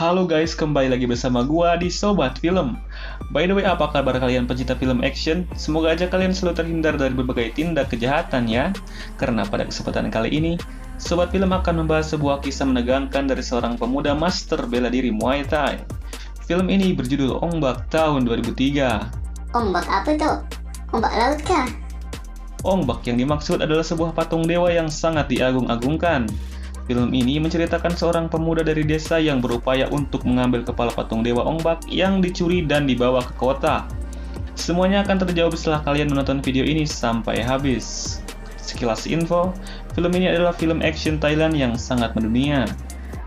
Halo guys, kembali lagi bersama gua di Sobat Film. By the way, apa kabar kalian pencinta film action? Semoga aja kalian selalu terhindar dari berbagai tindak kejahatan ya. Karena pada kesempatan kali ini, Sobat Film akan membahas sebuah kisah menegangkan dari seorang pemuda master bela diri Muay Thai. Film ini berjudul Ong-Bak tahun 2003. Ombak apa tuh? Ombak laut kah? Ong-Bak yang dimaksud adalah sebuah patung dewa yang sangat diagung-agungkan. Film ini menceritakan seorang pemuda dari desa yang berupaya untuk mengambil kepala patung dewa Ong-Bak yang dicuri dan dibawa ke kota. Semuanya akan terjawab setelah kalian menonton video ini sampai habis. Sekilas info, film ini adalah film action Thailand yang sangat mendunia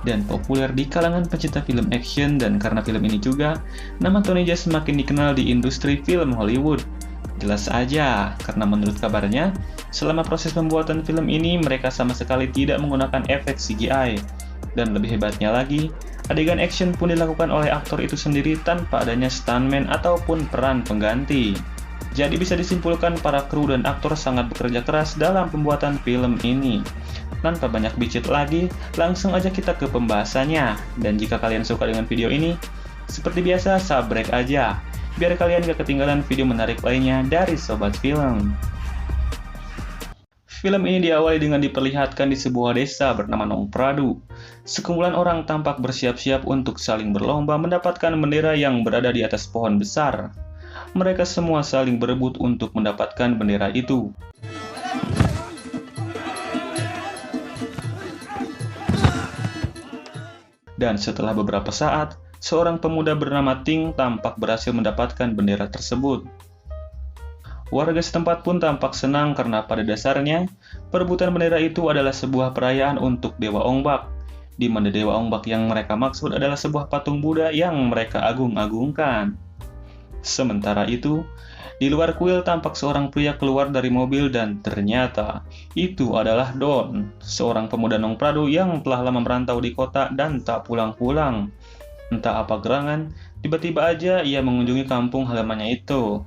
dan populer di kalangan pecinta film action, dan karena film ini juga, nama Tony Jaa semakin dikenal di industri film Hollywood. Jelas aja, karena menurut kabarnya, selama proses pembuatan film ini mereka sama sekali tidak menggunakan efek CGI. Dan lebih hebatnya lagi, adegan action pun dilakukan oleh aktor itu sendiri tanpa adanya stuntman ataupun peran pengganti. Jadi bisa disimpulkan para kru dan aktor sangat bekerja keras dalam pembuatan film ini. Tanpa banyak bicit lagi, langsung aja kita ke pembahasannya. Dan jika kalian suka dengan video ini, seperti biasa subscribe aja, biar kalian gak ketinggalan video menarik lainnya dari Sobat Film. Film ini diawali dengan diperlihatkan di sebuah desa bernama Nong Pradu. Sekumpulan orang tampak bersiap-siap untuk saling berlomba mendapatkan bendera yang berada di atas pohon besar. Mereka semua saling berebut untuk mendapatkan bendera itu. Dan setelah beberapa saat, seorang pemuda bernama Ting tampak berhasil mendapatkan bendera tersebut. Warga setempat pun tampak senang karena pada dasarnya, perebutan bendera itu adalah sebuah perayaan untuk Dewa Ong-Bak, di mana Dewa Ong-Bak yang mereka maksud adalah sebuah patung Buddha yang mereka agung-agungkan. Sementara itu, di luar kuil tampak seorang pria keluar dari mobil dan ternyata itu adalah Don, seorang pemuda Nong Pradu yang telah lama merantau di kota dan tak pulang-pulang. Entah apa gerangan, tiba-tiba aja ia mengunjungi kampung halamannya itu.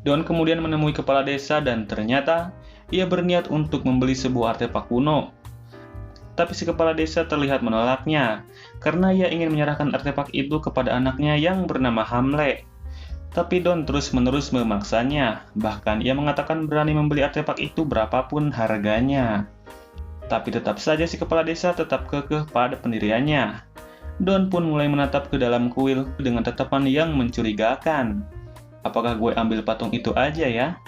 Don kemudian menemui kepala desa dan ternyata ia berniat untuk membeli sebuah artefak kuno. Tapi si kepala desa terlihat menolaknya, karena ia ingin menyerahkan artefak itu kepada anaknya yang bernama Hamle. Tapi Don terus-menerus memaksanya, bahkan ia mengatakan berani membeli artefak itu berapapun harganya. Tapi tetap saja si kepala desa tetap kekeh pada pendiriannya. Don pun mulai menatap ke dalam kuil dengan tatapan yang mencurigakan. Apakah gue ambil patung itu aja ya?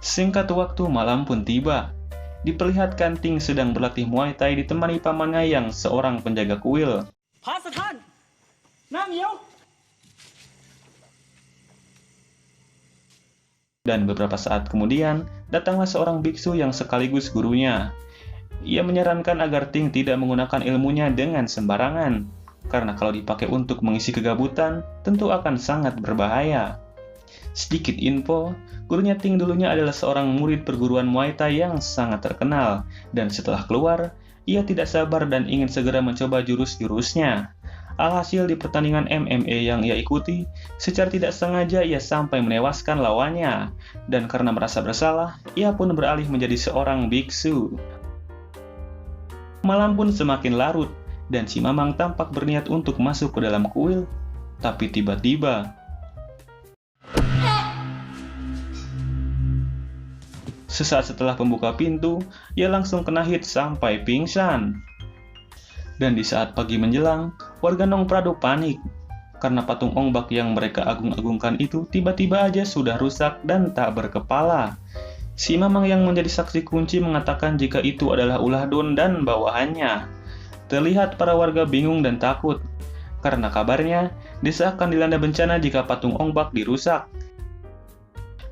Singkat waktu, malam pun tiba. Diperlihatkan Ting sedang berlatih Muay Thai ditemani pamannya yang seorang penjaga kuil. Dan beberapa saat kemudian, datanglah seorang biksu yang sekaligus gurunya. Ia menyarankan agar Ting tidak menggunakan ilmunya dengan sembarangan, karena kalau dipakai untuk mengisi kegabutan, tentu akan sangat berbahaya. Sedikit info, gurunya Ting dulunya adalah seorang murid perguruan Muay Thai yang sangat terkenal, dan setelah keluar, ia tidak sabar dan ingin segera mencoba jurus-jurusnya. Alhasil di pertandingan MMA yang ia ikuti, secara tidak sengaja ia sampai menewaskan lawannya, dan karena merasa bersalah, ia pun beralih menjadi seorang biksu. Malam pun semakin larut, dan si Mamang tampak berniat untuk masuk ke dalam kuil. Tapi tiba-tiba, sesaat setelah pembuka pintu, ia langsung kena hit sampai pingsan. Dan di saat pagi menjelang, warga Nong Pradu panik, karena patung Ong-Bak yang mereka agung-agungkan itu tiba-tiba aja sudah rusak dan tak berkepala. Si Mamang yang menjadi saksi kunci mengatakan jika itu adalah ulah Don dan bawahannya. Terlihat para warga bingung dan takut, karena kabarnya desa akan dilanda bencana jika patung Ong-Bak dirusak.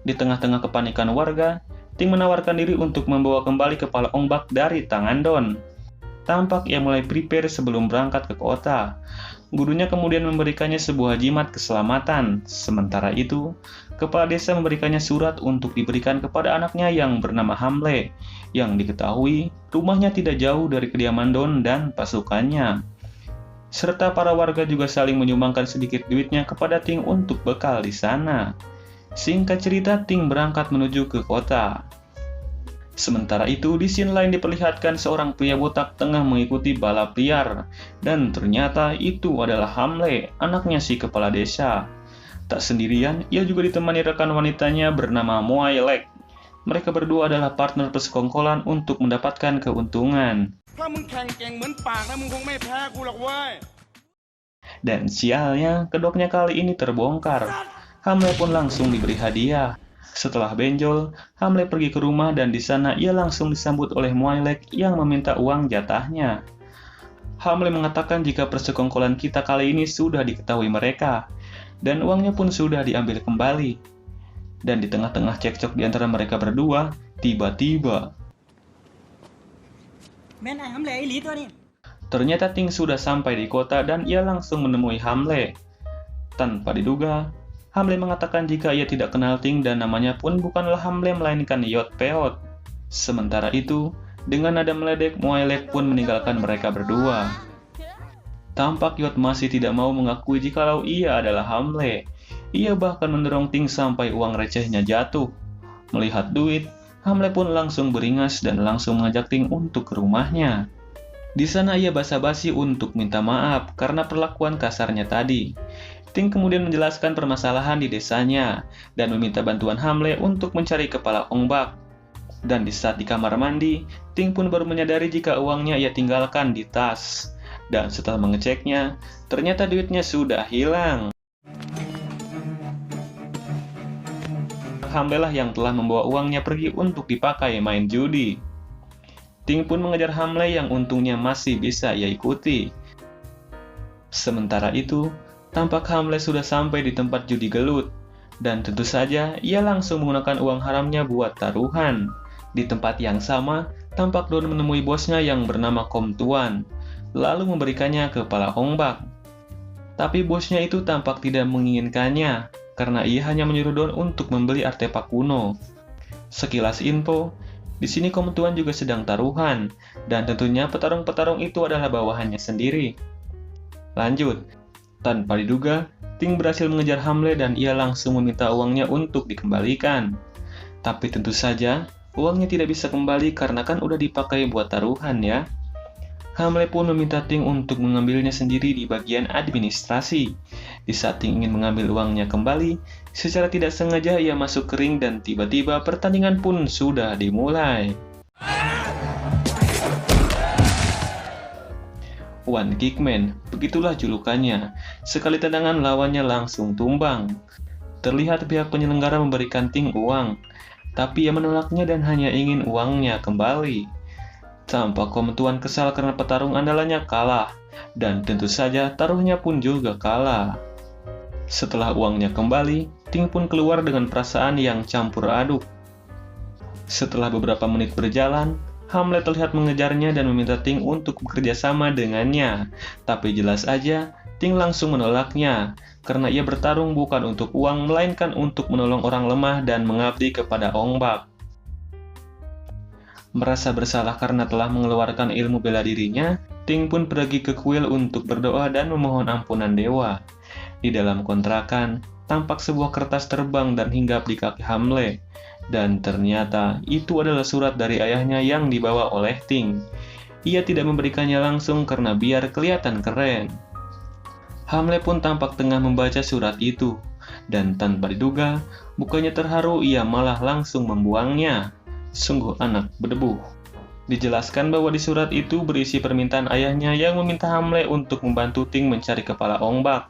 Di tengah-tengah kepanikan warga, Ting menawarkan diri untuk membawa kembali kepala Ong-Bak dari tangan Don. Tampak ia mulai prepare sebelum berangkat ke kota. Gurunya kemudian memberikannya sebuah jimat keselamatan. Sementara itu, kepala desa memberikannya surat untuk diberikan kepada anaknya yang bernama Hamle, yang diketahui rumahnya tidak jauh dari kediaman Don dan pasukannya. Serta para warga juga saling menyumbangkan sedikit duitnya kepada Ting untuk bekal di sana. Singkat cerita, Ting berangkat menuju ke kota. Sementara itu, di scene lain diperlihatkan seorang pria botak tengah mengikuti balap liar. Dan ternyata itu adalah Hamle, anaknya si kepala desa. Tak sendirian, ia juga ditemani rekan wanitanya bernama Moailek. Mereka berdua adalah partner persekongkolan untuk mendapatkan keuntungan. Dan sialnya, kedoknya kali ini terbongkar. Hamle pun langsung diberi hadiah. Setelah benjol, Hamle pergi ke rumah dan di sana ia langsung disambut oleh Moailek yang meminta uang jatahnya. Hamle mengatakan jika persekongkolan kita kali ini sudah diketahui mereka, dan uangnya pun sudah diambil kembali. Dan di tengah-tengah cekcok di antara mereka berdua, tiba-tiba ternyata Ting sudah sampai di kota dan ia langsung menemui Hamle. Tanpa diduga, Hamle mengatakan jika ia tidak kenal Ting dan namanya pun bukanlah Hamle melainkan Yot Peot. Sementara itu, dengan nada meledek, Moailek pun meninggalkan mereka berdua. Tampak Yot masih tidak mau mengakui jikalau ia adalah Hamle. Ia bahkan mendorong Ting sampai uang recehnya jatuh. Melihat duit, Hamle pun langsung beringas dan langsung mengajak Ting untuk ke rumahnya. Di sana ia basa-basi untuk minta maaf karena perlakuan kasarnya tadi. Ting kemudian menjelaskan permasalahan di desanya dan meminta bantuan Hamle untuk mencari kepala Ongbak. Dan di saat di kamar mandi, Ting pun baru menyadari jika uangnya ia tinggalkan di tas. Dan setelah mengeceknya, ternyata duitnya sudah hilang. Hamle lah yang telah membawa uangnya pergi untuk dipakai main judi. Ting pun mengejar Hamle yang untungnya masih bisa ia ikuti. Sementara itu, tampak Hamle sudah sampai di tempat judi gelut. Dan tentu saja, ia langsung menggunakan uang haramnya buat taruhan. Di tempat yang sama, tampak Don menemui bosnya yang bernama Kom Tuan, lalu memberikannya kepala Ongbak. Tapi bosnya itu tampak tidak menginginkannya, karena ia hanya menyuruh Don untuk membeli artefak kuno. Sekilas info, di sini Kom Tuan juga sedang taruhan, dan tentunya petarung-petarung itu adalah bawahannya sendiri. Lanjut, tanpa diduga, Ting berhasil mengejar Hamle dan ia langsung meminta uangnya untuk dikembalikan. Tapi tentu saja, uangnya tidak bisa kembali karena kan udah dipakai buat taruhan ya. Hamle pun meminta Ting untuk mengambilnya sendiri di bagian administrasi. Di saat Ting ingin mengambil uangnya kembali, secara tidak sengaja ia masuk ke ring dan tiba-tiba pertandingan pun sudah dimulai. One Kick Man, begitulah julukannya. Sekali tendangan lawannya langsung tumbang. Terlihat pihak penyelenggara memberikan Ting uang, tapi ia menolaknya dan hanya ingin uangnya kembali. Tampak Kom Tuan kesal karena petarung andalannya kalah, dan tentu saja taruhnya pun juga kalah. Setelah uangnya kembali, Ting pun keluar dengan perasaan yang campur aduk. Setelah beberapa menit berjalan, Hamle terlihat mengejarnya dan meminta Ting untuk bekerja sama dengannya. Tapi jelas aja, Ting langsung menolaknya, karena ia bertarung bukan untuk uang, melainkan untuk menolong orang lemah dan mengabdi kepada Ongbak. Merasa bersalah karena telah mengeluarkan ilmu bela dirinya, Ting pun pergi ke kuil untuk berdoa dan memohon ampunan dewa. Di dalam kontrakan, tampak sebuah kertas terbang dan hinggap di kaki Hamle. Dan ternyata itu adalah surat dari ayahnya yang dibawa oleh Ting. Ia tidak memberikannya langsung karena biar kelihatan keren. Hamle pun tampak tengah membaca surat itu. Dan tanpa diduga, bukannya terharu, ia malah langsung membuangnya. Sungguh anak berdebu. Dijelaskan bahwa di surat itu berisi permintaan ayahnya yang meminta Hamle untuk membantu Ting mencari kepala Ongbak.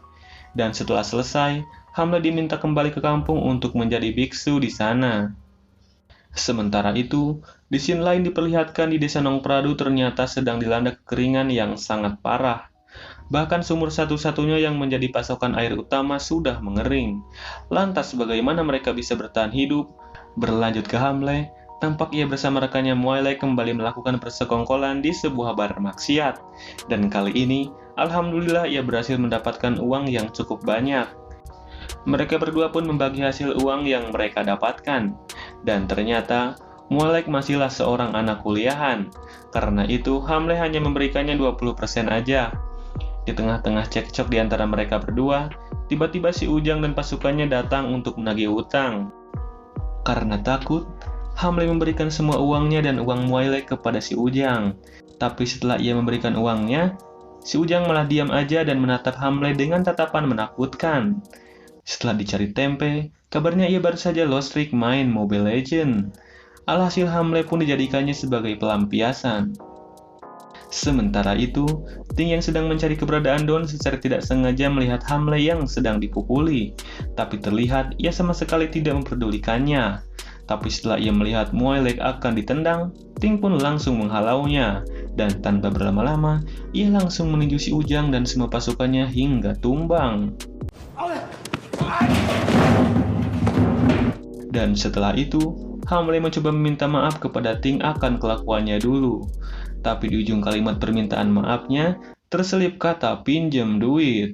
Dan setelah selesai, Hamle diminta kembali ke kampung untuk menjadi biksu di sana. Sementara itu, di scene lain diperlihatkan di desa Nongpradu ternyata sedang dilanda kekeringan yang sangat parah. Bahkan sumur satu-satunya yang menjadi pasokan air utama sudah mengering. Lantas bagaimana mereka bisa bertahan hidup? Berlanjut ke Hamle, tampak ia bersama rekannya Moailek kembali melakukan persekongkolan di sebuah bar maksiat. Dan kali ini, alhamdulillah ia berhasil mendapatkan uang yang cukup banyak. Mereka berdua pun membagi hasil uang yang mereka dapatkan. Dan ternyata, Moailek masihlah seorang anak kuliahan. Karena itu, Hamle hanya memberikannya 20% aja. Di tengah-tengah cekcok di antara mereka berdua, tiba-tiba si Ujang dan pasukannya datang untuk menagih utang. Karena takut, Hamle memberikan semua uangnya dan uang Muailek kepada si Ujang. Tapi setelah ia memberikan uangnya, si Ujang malah diam aja dan menatap Hamle dengan tatapan menakutkan. Setelah dicari tempe, kabarnya ia baru saja lost streak main Mobile Legends. Alhasil Hamle pun dijadikannya sebagai pelampiasan. Sementara itu, Ting yang sedang mencari keberadaan Don secara tidak sengaja melihat Hamle yang sedang dipukuli. Tapi terlihat ia sama sekali tidak memperdulikannya. Tapi setelah ia melihat Muailek akan ditendang, Ting pun langsung menghalaunya. Dan tanpa berlama-lama, ia langsung meninju si Ujang dan semua pasukannya hingga tumbang. Dan setelah itu, Hamle mencoba meminta maaf kepada Ting akan kelakuannya dulu. Tapi di ujung kalimat permintaan maafnya, terselip kata pinjam duit.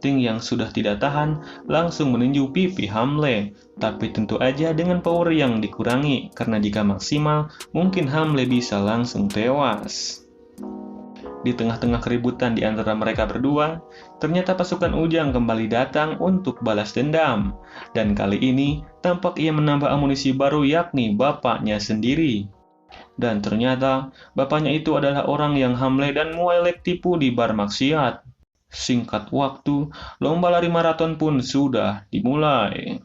Ting yang sudah tidak tahan, langsung meninju pipi Hamle. Tapi tentu aja dengan power yang dikurangi, karena jika maksimal, mungkin Hamle bisa langsung tewas. Di tengah-tengah keributan di antara mereka berdua, ternyata pasukan Ujang kembali datang untuk balas dendam. Dan kali ini, tampak ia menambah amunisi baru yakni bapaknya sendiri. Dan ternyata, bapaknya itu adalah orang yang Hamle dan Muailek tipu di bar maksiat. Singkat waktu, lomba lari maraton pun sudah dimulai.